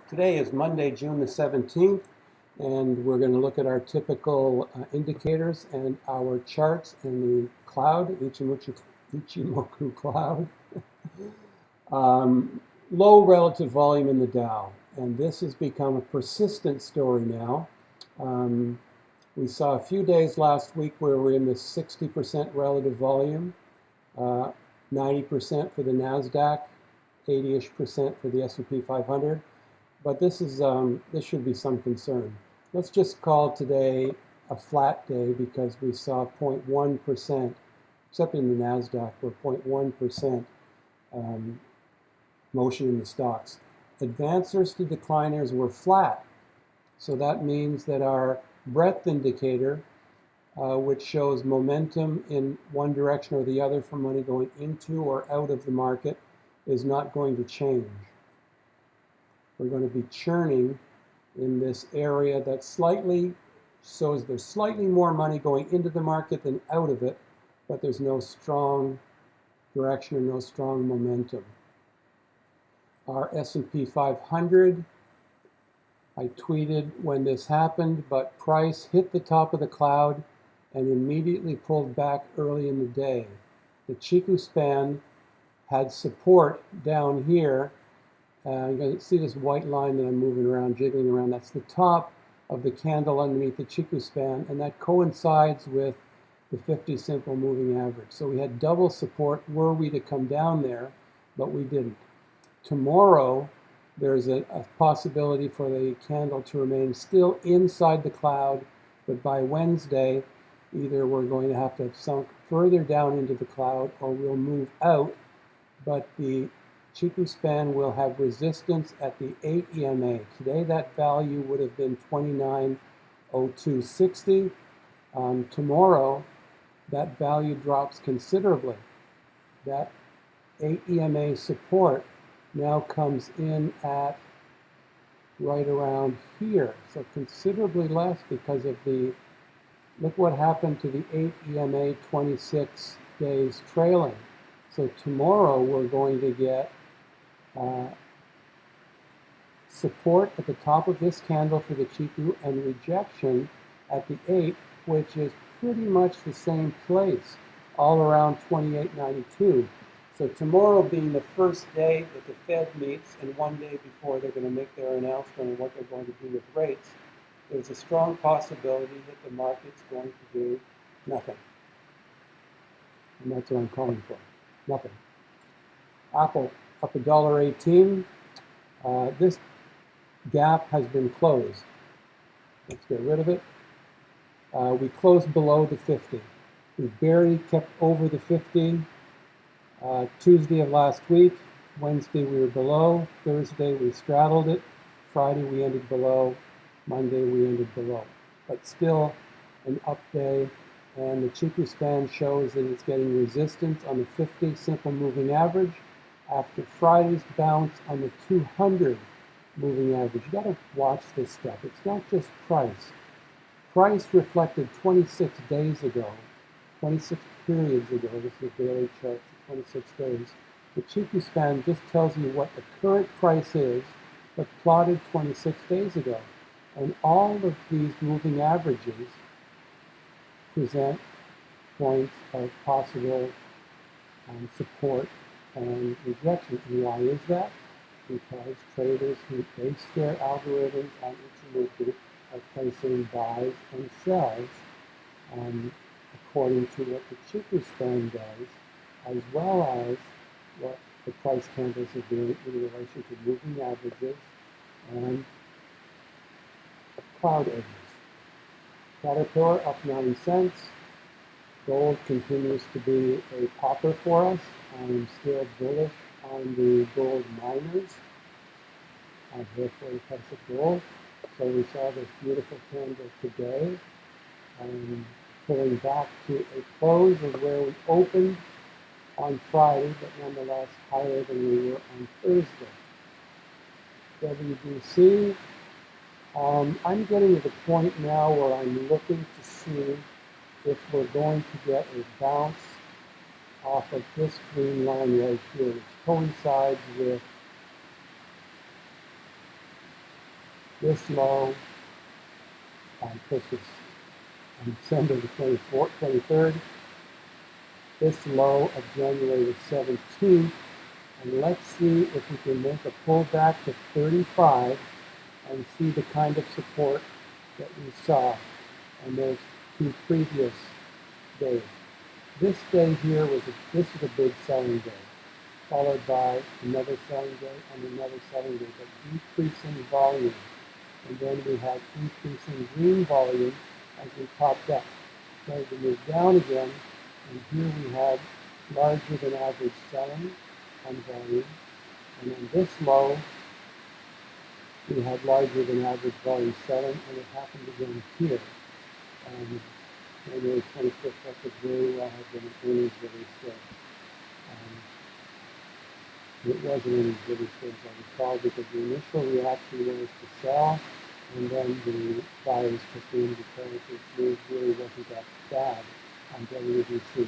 Today is Monday, June the 17th, and we're going to look at our typical indicators and our charts in the cloud, Ichimoku cloud. Low relative volume in the Dow, and this has become a persistent story now. We saw a few days last week where we're in the 60% relative volume, 90% for the NASDAQ, 80-ish% for the S&P 500. But this should be some concern. Let's just call today a flat day because we saw 0.1%, except in the NASDAQ, we're 0.1% motion in the stocks. Advancers to decliners were flat. So that means that our breadth indicator, which shows momentum in one direction or the other for money going into or out of the market, is not going to change. We're going to be churning in this area that slightly shows there's slightly more money going into the market than out of it, but there's no strong direction or no strong momentum. Our S&P 500, I tweeted when this happened, but price hit the top of the cloud and immediately pulled back early in the day. The Chiku span had support down here. You can see this white line that I'm moving around, jiggling around. That's the top of the candle underneath the Chiku span, and that coincides with the 50 simple moving average. So we had double support were we to come down there, but we didn't. Tomorrow, there's a possibility for the candle to remain still inside the cloud, but by Wednesday, either we're going to have sunk further down into the cloud or we'll move out, but the Chiku span will have resistance at the 8 EMA. Today that value would have been 29.0260. Tomorrow that value drops considerably. That 8 EMA support now comes in at right around here. So considerably less because of look what happened to the 8 EMA 26 days trailing. So tomorrow we're going to get support at the top of this candle for the Chiku and rejection at the 8, which is pretty much the same place, all around 28.92. So tomorrow being the first day that the Fed meets and one day before they're going to make their announcement of what they're going to do with rates, there's a strong possibility that the market's going to do nothing. And that's what I'm calling for, nothing. Apple up $1.18. This gap has been closed. Let's get rid of it. We closed below the 50. We barely kept over the 50. Tuesday of last week. Wednesday we were below. Thursday we straddled it. Friday we ended below. Monday we ended below. But still an up day. And the Chiku span shows that it's getting resistance on the 50 simple moving average after Friday's bounce on the 200 moving average. You got to watch this stuff. It's not just price. Price reflected 26 days ago, 26 periods ago. This is a daily chart for 26 days. The Chiku span just tells you what the current price is, but plotted 26 days ago. And all of these moving averages present points of possible support and rejection. And why is that? Because traders who base their algorithms on Ichimoku are placing buys and sells according to what the Chiku span does, as well as what the price candles are doing in relation to moving averages and cloud edges. Caterpillar up 9 cents. Gold continues to be a popper for us. I'm still bullish on the gold miners. I'm here for the price of gold. So we saw this beautiful candle today, pulling back to a close of where we opened on Friday, but nonetheless higher than we were on Thursday. WDC, I'm getting to the point now where I'm looking to see if we're going to get a bounce off of this green line right here, which coincides with This low on Christmas, on December the 23rd. This low of January the 17th. And let's see if we can make a pullback to 35 and see the kind of support that we saw on those two previous days. This day here this is a big selling day, followed by another selling day and another selling day, but decreasing volume. And then we had increasing green volume as we popped up. Started to move down again, and here we had larger than average selling on volume. And on this low, we had larger than average volume selling, and it happened again here. January 25th, that could very well have been an earnings release day. It wasn't an release day, as I recall, because the initial reaction was to sell, and then the buyers took in because its move really wasn't that bad on WDC.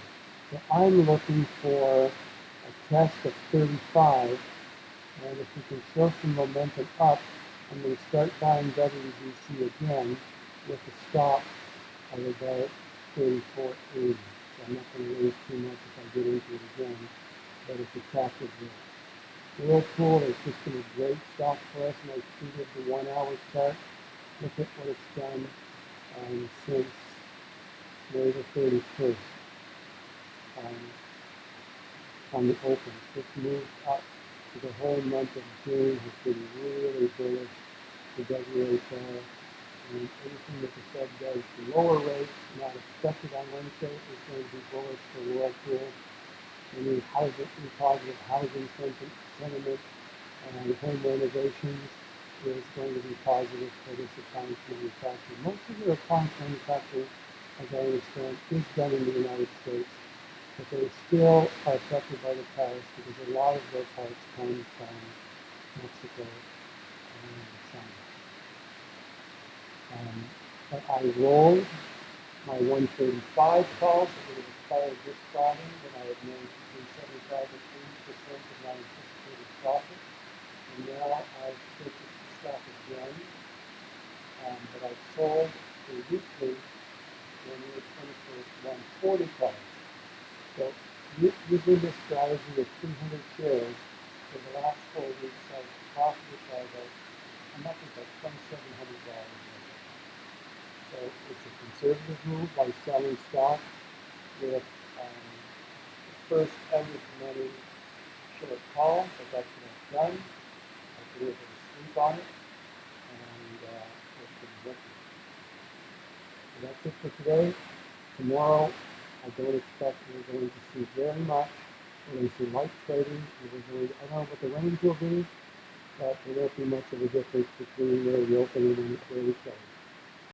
So I'm looking for a test of 35, and if we can show some momentum up, I'm going to start buying WDC again with a stop of about 34.80. So I'm not going to raise too much if I get into it again, but it's attractive there. Whirlpool has just been a great stock for us, and I treated the 1 hour chart. Look at what it's done since May the 31st on the open. It's moved up for the whole month of June, has been really bullish for WHR. And anything that the Fed does to lower rates, not expected on Wednesday, is going to be bullish for Whirlpool. Any positive housing sentiment and home renovations is going to be positive for this appliance manufacturer. Most of the appliance manufacturing, as I understand, is done in the United States, but they still are affected by the tariffs because a lot of their parts come from Mexico and China. But I rolled my 135 calls that would have expired this Friday, when I had made between 75 and 80% of my anticipated profit. And now I've purchased the stock again, but I've sold the weekly January 21st 140 calls. So using this strategy with 300 shares for the last 4 weeks, I've profited by about, I'm up to about $2,700. So it's a conservative move by selling stock with the first ever money short call, but that's what I've done. I believe I was asleep on it, and it's been working. So that's it for today. Tomorrow, I don't expect we're going to see very much. We're going to see light trading. I don't know what the range will be, but there won't be much of a difference between where we open and where we close.